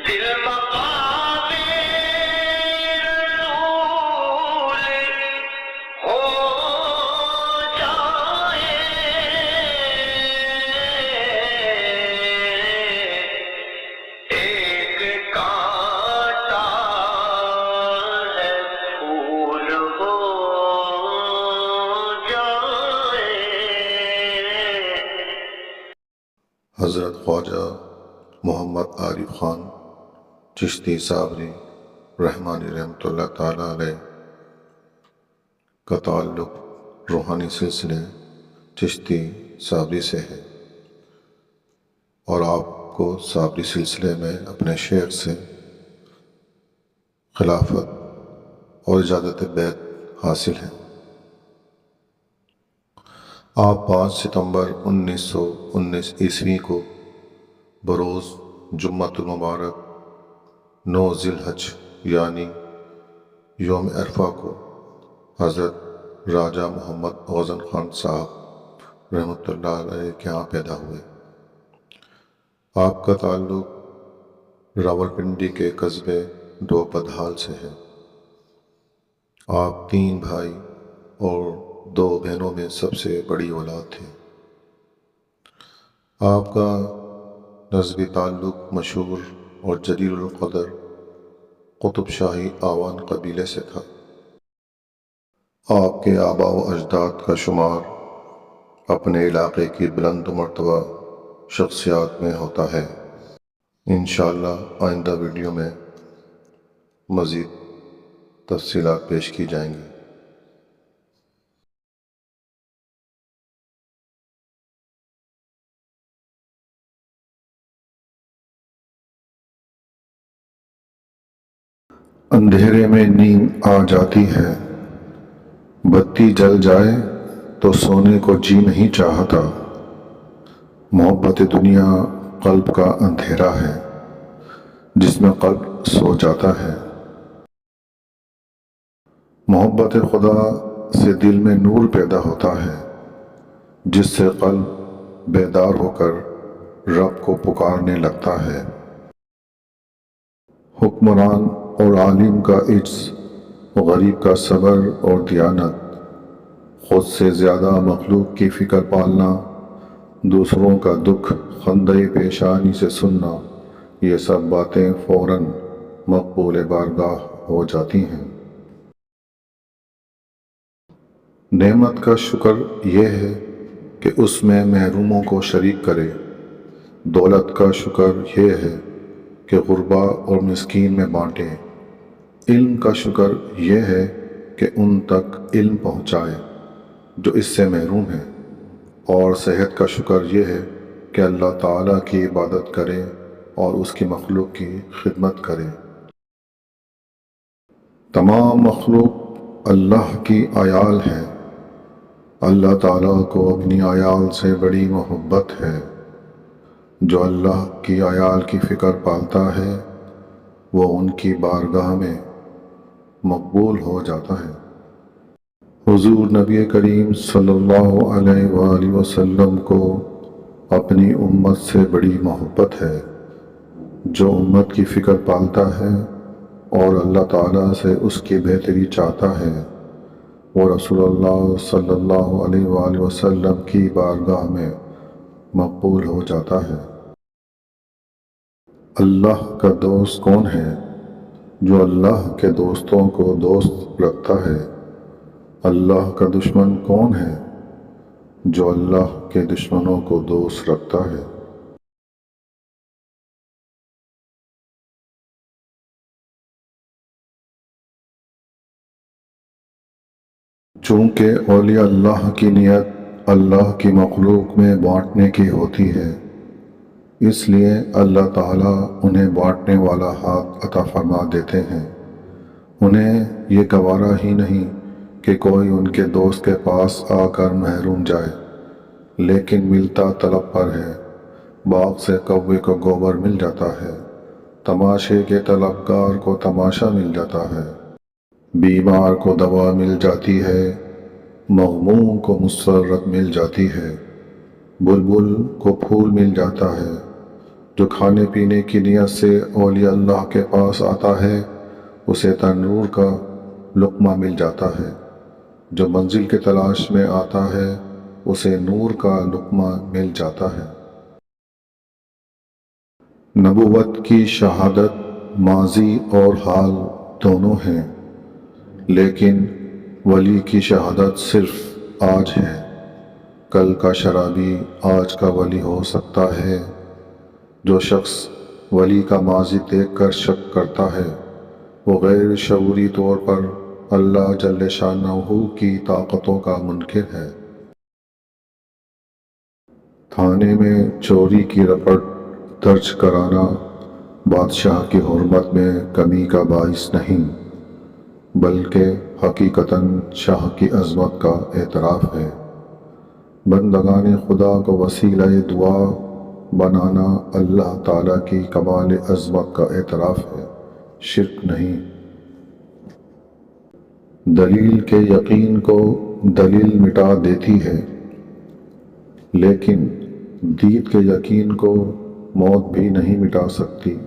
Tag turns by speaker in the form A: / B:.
A: دل مقام رسول ہو جائے، ایک کانٹا ہے پھول ہو جائے۔
B: حضرت خواجہ محمد عارف خان چشتی صابری رحمانی رحمۃ اللہ تعالیٰ علیہ کا تعلق روحانی سلسلے چشتی صابری سے ہے، اور آپ کو صابری سلسلے میں اپنے شیخ سے خلافت اور اجازت بیعت حاصل ہے۔ آپ 5 ستمبر 1919 عیسوی کو بروز جمعۃ المبارک 9 ذی الحج یعنی یوم عرفہ کو حضرت راجہ محمد غزن خان صاحب رحمۃ اللہ علیہ کے ہاں پیدا ہوئے۔ آپ کا تعلق راولپنڈی کے قصبے دوپدھال سے ہے۔ آپ 3 بھائی اور 2 بہنوں میں سب سے بڑی اولاد تھے۔ آپ کا نسبی تعلق مشہور اور جلیل القدر قطب شاہی آوان قبیلے سے تھا۔ آپ کے آباء و اجداد کا شمار اپنے علاقے کی بلند مرتبہ شخصیات میں ہوتا ہے۔ انشاءاللہ آئندہ ویڈیو میں مزید تفصیلات پیش کی جائیں گی۔ اندھیرے میں نیند آ جاتی ہے، بتی جل جائے تو سونے کو جی نہیں چاہتا۔ محبت دنیا قلب کا اندھیرا ہے، جس میں قلب سو جاتا ہے۔ محبت خدا سے دل میں نور پیدا ہوتا ہے، جس سے قلب بیدار ہو کر رب کو پکارنے لگتا ہے۔ حکمران اور عالم کا عجز، غریب کا صبر اور دیانت، خود سے زیادہ مخلوق کی فکر پالنا، دوسروں کا دکھ خندۂ پیشانی سے سننا، یہ سب باتیں فوراً مقبول بارگاہ ہو جاتی ہیں۔ نعمت کا شکر یہ ہے کہ اس میں محروموں کو شریک کرے۔ دولت کا شکر یہ ہے کہ غربا اور مسکین میں بانٹے۔ علم کا شکر یہ ہے کہ ان تک علم پہنچائے جو اس سے محروم ہیں، اور صحت کا شکر یہ ہے کہ اللہ تعالیٰ کی عبادت کرے اور اس کی مخلوق کی خدمت کرے۔ تمام مخلوق اللہ کی عیال ہے۔ اللہ تعالیٰ کو اپنی عیال سے بڑی محبت ہے۔ جو اللہ کی عیال کی فکر پالتا ہے وہ ان کی بارگاہ میں مقبول ہو جاتا ہے۔ حضور نبی کریم صلی اللہ علیہ وآلہ وسلم کو اپنی امت سے بڑی محبت ہے۔ جو امت کی فکر پالتا ہے اور اللہ تعالیٰ سے اس کی بہتری چاہتا ہے، وہ رسول اللہ صلی اللہ علیہ وآلہ وسلم کی بارگاہ میں مقبول ہو جاتا ہے۔ اللہ کا دوست کون ہے؟ جو اللہ کے دوستوں کو دوست رکھتا ہے۔ اللہ کا دشمن کون ہے؟ جو اللہ کے دشمنوں کو دوست رکھتا ہے۔ چونکہ اولیاء اللہ کی نیت اللہ کی مخلوق میں بانٹنے کی ہوتی ہے، اس لیے اللہ تعالیٰ انہیں بانٹنے والا ہاتھ عطا فرما دیتے ہیں۔ انہیں یہ گوارا ہی نہیں کہ کوئی ان کے دوست کے پاس آ کر محروم جائے، لیکن ملتا طلب پر ہے۔ باغ سے کوے کو گوبر مل جاتا ہے، تماشے کے طلبگار کو تماشا مل جاتا ہے۔ بیمار کو دوا مل جاتی ہے، مغموم کو مسرت مل جاتی ہے۔ بلبل کو پھول مل جاتا ہے، جو کھانے پینے کی نیت سے اولیاء اللہ کے پاس آتا ہے اسے تنور کا لقمہ مل جاتا ہے، جو منزل کے تلاش میں آتا ہے اسے نور کا لقمہ مل جاتا ہے۔ نبوت کی شہادت ماضی اور حال دونوں ہیں، لیکن ولی کی شہادت صرف آج ہے۔ کل کا شرابی آج کا ولی ہو سکتا ہے۔ جو شخص ولی کا ماضی دیکھ کر شک کرتا ہے وہ غیر شعوری طور پر اللہ جل شانہ کی طاقتوں کا منکر ہے۔ تھانے میں چوری کی رپٹ درج کرانا بادشاہ کی حرمت میں کمی کا باعث نہیں، بلکہ حقیقتاً شاہ کی عظمت کا اعتراف ہے۔ بندگان خدا کو وسیلہ دعا بنانا اللہ تعالیٰ کی کمال عظمت کا اعتراف ہے، شرک نہیں۔ دلیل کے یقین کو دلیل مٹا دیتی ہے، لیکن دید کے یقین کو موت بھی نہیں مٹا سکتی۔